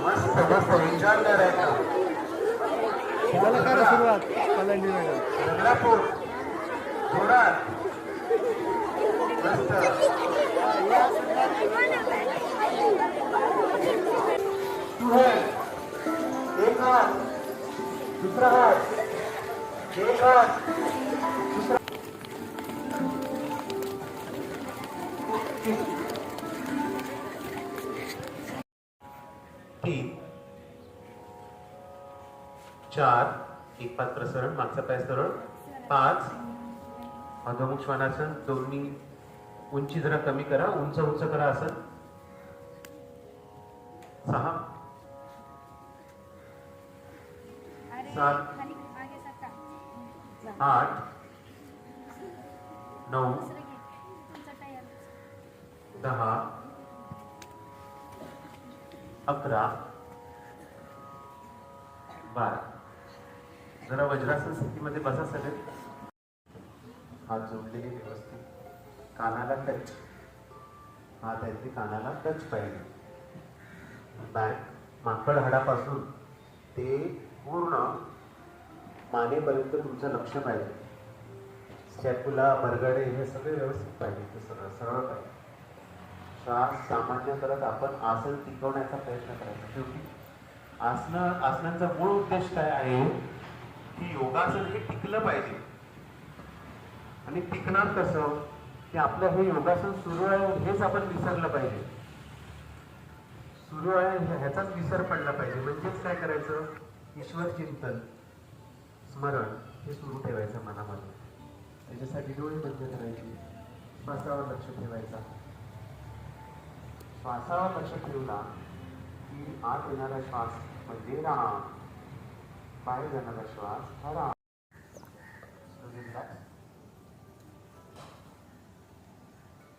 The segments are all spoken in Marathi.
मस्त मस्त विचार करायचा. मला करा सुरुवात पलांडी मॅडम. चंद्रपूर जोरात मस्त. तू है एक हात दुसरा हात एक हात दुसरा. 3 4 एक पाच प्रसरण मागचा पाय सरळ 5 अधोमुख श्वानासन दोन्ही उंची जरा कमी करा उंच उंच करा आसन 6 7 8 9 10 11 12. जरा वज्रासन स्थितीमध्ये बसा सगळे. हात जोडलेले व्यवस्थित कानाला टच. हात आहे ते कानाला टच पाहिजे. बॅक माकड हाडापासून ते पूर्ण मानेपर्यंत तुमचं लक्ष पाहिजे. स्कॅप्युला बरगडे हे सगळे व्यवस्थित पाहिजे. ते सगळं सरळ पाहिजे. श्वास सामान्य करत आपण आसन टिकवण्याचा प्रयत्न करायचा. शेवटी आसनांचा मूळ उद्देश काय आहे की योगासन हे टिकलं पाहिजे. आणि टिकणार कसं की आपलं हे योगासन सुरू आहे हेच आपण विसरलं पाहिजे. सुरू आहे ह्याचाच विसर पडला पाहिजे. म्हणजेच काय करायचं ईश्वर चिंतन स्मरण हे सुरू ठेवायचं मनामध्ये. त्याच्यासाठी डोळे बंद करायचे. श्वासावर लक्ष ठेवायचा. श्वासावर लक्ष ठेवला की आत येणारा श्वास म्हणजे राम बाहेर जाणारा श्वास हा राम.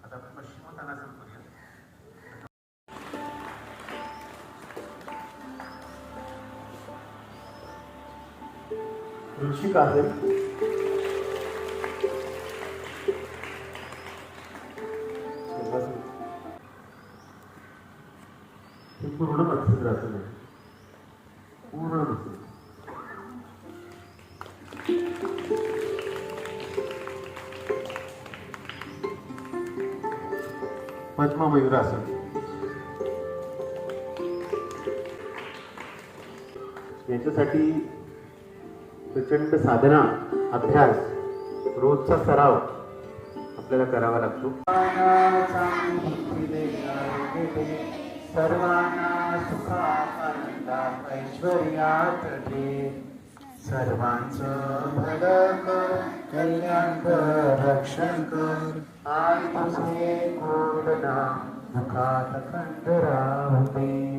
आता आपण पश्चिमोत्तानासन करूया. ऋषिकासन हे पूर्ण मत्स्यग्रासन आहे. पूर्ण मत्स्य पद्म मयूरासन. याच्यासाठी प्रचंड साधना अभ्यास रोजचा सराव आपल्याला करावा लागतो. सर्वांना सुखानंदात ऐश्वर्यात दे. सर्वांचं भलं कर कल्याण कर रक्षण कर. आई तुझे गोड नाम दुःखात खंड राहू दे.